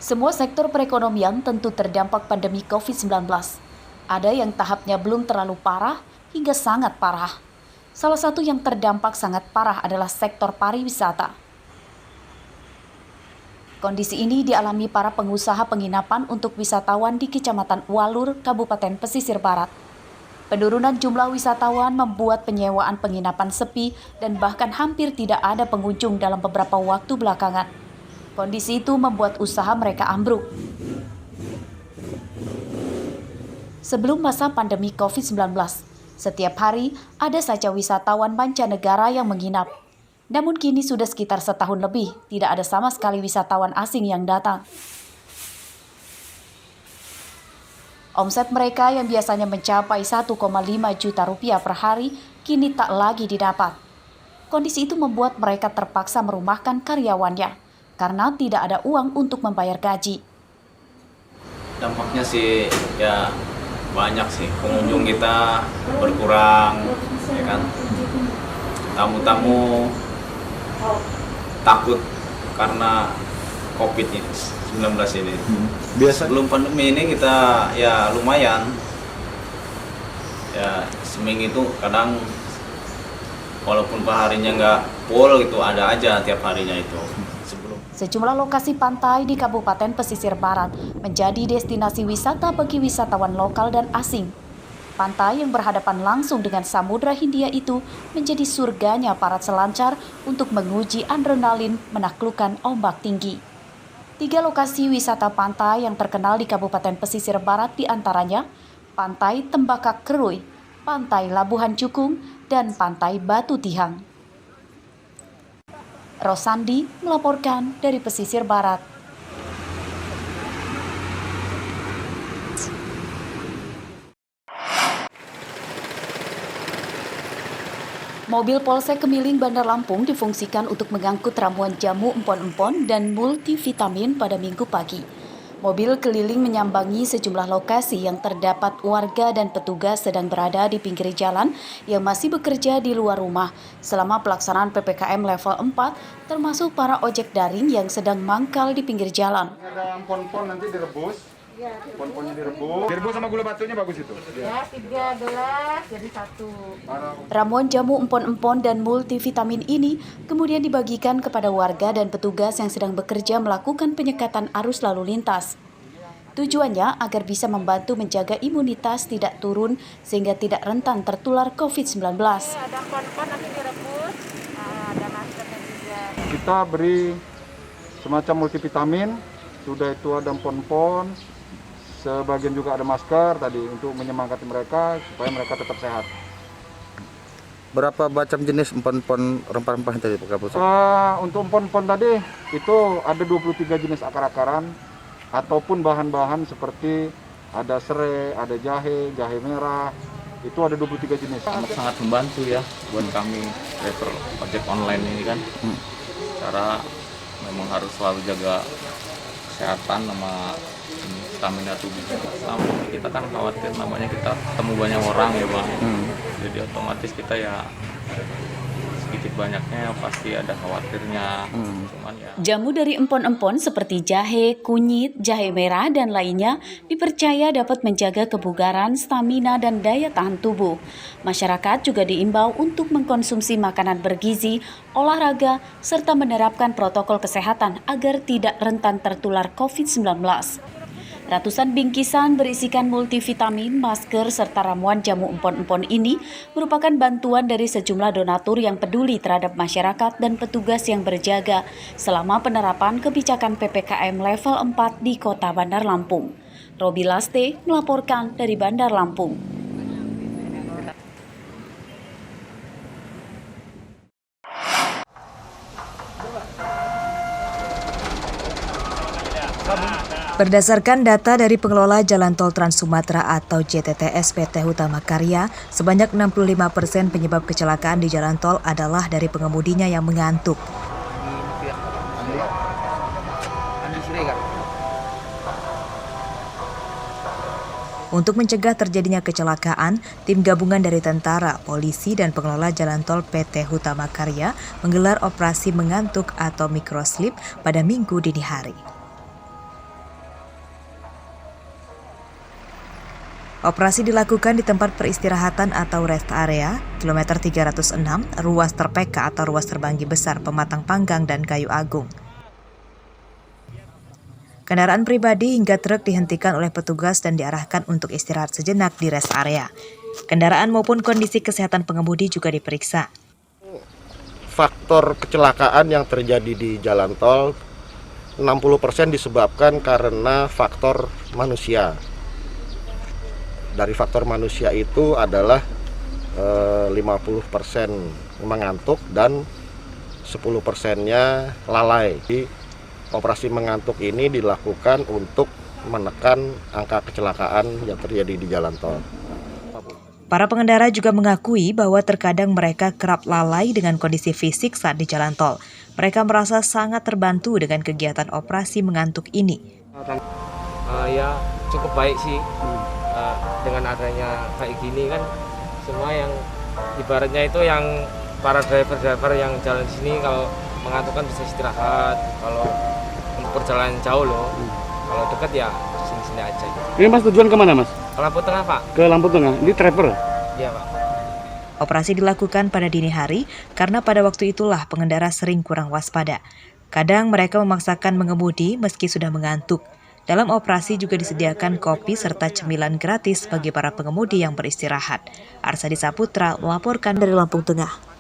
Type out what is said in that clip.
Semua sektor perekonomian tentu terdampak pandemi COVID-19. Ada yang tahapnya belum terlalu parah hingga sangat parah. Salah satu yang terdampak sangat parah adalah sektor pariwisata. Kondisi ini dialami para pengusaha penginapan untuk wisatawan di Kecamatan Walur, Kabupaten Pesisir Barat. Penurunan jumlah wisatawan membuat penyewaan penginapan sepi dan bahkan hampir tidak ada pengunjung dalam beberapa waktu belakangan. Kondisi itu membuat usaha mereka ambruk. Sebelum masa pandemi COVID-19, setiap hari ada saja wisatawan mancanegara yang menginap. Namun kini sudah sekitar setahun lebih, tidak ada sama sekali wisatawan asing yang datang. Omset mereka yang biasanya mencapai 1,5 juta rupiah per hari, kini tak lagi didapat. Kondisi itu membuat mereka terpaksa merumahkan karyawannya, karena tidak ada uang untuk membayar gaji. Dampaknya sih ya banyak sih, pengunjung kita berkurang, ya kan. Tamu-tamu takut karena COVID-19 ini. Biasa Sebelum pandemi ini kita ya lumayan. Ya seminggu itu kadang walaupun per harinya nggak full gitu, ada aja tiap harinya itu. Sejumlah lokasi pantai di Kabupaten Pesisir Barat menjadi destinasi wisata bagi wisatawan lokal dan asing. Pantai yang berhadapan langsung dengan Samudra Hindia itu menjadi surganya para selancar untuk menguji adrenalin menaklukkan ombak tinggi. 3 lokasi wisata pantai yang terkenal di Kabupaten Pesisir Barat diantaranya Pantai Tembakak Kerui, Pantai Labuhan Cukung, dan Pantai Batu Tihang. Rosandi melaporkan dari Pesisir Barat. Mobil Polsek Kemiling Bandar Lampung difungsikan untuk mengangkut ramuan jamu empon-empon dan multivitamin pada Minggu pagi. Mobil keliling menyambangi sejumlah lokasi yang terdapat warga dan petugas sedang berada di pinggir jalan yang masih bekerja di luar rumah selama pelaksanaan PPKM level 4, termasuk para ojek daring yang sedang mangkal di pinggir jalan. ada empon-empon nanti direbus. Empon-emponnya direbus sama gula batunya bagus itu. Ya, 3 gelas jadi 1. Ramuan jamu empon-empon dan multivitamin ini kemudian dibagikan kepada warga dan petugas yang sedang bekerja melakukan penyekatan arus lalu lintas. Tujuannya agar bisa membantu menjaga imunitas tidak turun sehingga tidak rentan tertular COVID-19. Ada empon-empon nanti direbus, ada maskernya juga. Kita beri semacam multivitamin, sudah itu ada empon-empon, sebagian juga ada masker tadi untuk menyemangati mereka supaya mereka tetap sehat. Berapa macam jenis empon-empon rempah-rempah yang tadi Pak Kapolsek? Untuk empon-empon tadi itu ada 23 jenis akar-akaran ataupun bahan-bahan seperti ada serai, ada jahe, jahe merah, itu ada 23 jenis. Sangat membantu ya buat kami driver ojek online ini kan. Cara memang harus selalu jaga kesehatan sama stamina tubuh. Kita kan khawatir namanya kita ketemu banyak orang ya Bang. Jadi otomatis kita ya sedikit banyaknya pasti ada khawatirnya. Cuman ya. Jamu dari empon-empon seperti jahe, kunyit, jahe merah, dan lainnya dipercaya dapat menjaga kebugaran, stamina, dan daya tahan tubuh. Masyarakat juga diimbau untuk mengkonsumsi makanan bergizi, olahraga, serta menerapkan protokol kesehatan agar tidak rentan tertular COVID-19. Ratusan bingkisan berisikan multivitamin, masker, serta ramuan jamu empon-empon ini merupakan bantuan dari sejumlah donatur yang peduli terhadap masyarakat dan petugas yang berjaga selama penerapan kebijakan PPKM level 4 di Kota Bandar Lampung. Robi Laste melaporkan dari Bandar Lampung. Berdasarkan data dari pengelola Jalan Tol Trans Sumatera atau JTTS PT Hutama Karya, sebanyak 65% penyebab kecelakaan di jalan tol adalah dari pengemudinya yang mengantuk. Untuk mencegah terjadinya kecelakaan, tim gabungan dari tentara, polisi, dan pengelola jalan tol PT Hutama Karya menggelar operasi mengantuk atau microslip pada Minggu dini hari. Operasi dilakukan di tempat peristirahatan atau rest area, kilometer 306, ruas terpeka atau ruas terbanggi besar Pematang Panggang dan Kayu Agung. Kendaraan pribadi hingga truk dihentikan oleh petugas dan diarahkan untuk istirahat sejenak di rest area. Kendaraan maupun kondisi kesehatan pengemudi juga diperiksa. Faktor kecelakaan yang terjadi di jalan tol 60% disebabkan karena faktor manusia. Dari faktor manusia itu adalah 50% mengantuk dan 10%-nya lalai. Jadi, operasi mengantuk ini dilakukan untuk menekan angka kecelakaan yang terjadi di jalan tol. Para pengendara juga mengakui bahwa terkadang mereka kerap lalai dengan kondisi fisik saat di jalan tol. Mereka merasa sangat terbantu dengan kegiatan operasi mengantuk ini. Ya cukup baik sih. Dengan adanya kayak gini kan semua yang ibaratnya itu yang para driver yang jalan sini kalau mengantuk kan bisa istirahat. Kalau untuk perjalanan jauh loh, kalau dekat ya sini-sini aja gitu. Ini Mas tujuan kemana Mas? Ke Lampung Tengah Pak. Ke Lampung Tengah, ini driver? Iya Pak. Operasi dilakukan pada dini hari karena pada waktu itulah pengendara sering kurang waspada. Kadang mereka memaksakan mengemudi meski sudah mengantuk. Dalam operasi juga disediakan kopi serta cemilan gratis bagi para pengemudi yang beristirahat. Arsadi Saputra melaporkan dari Lampung Tengah.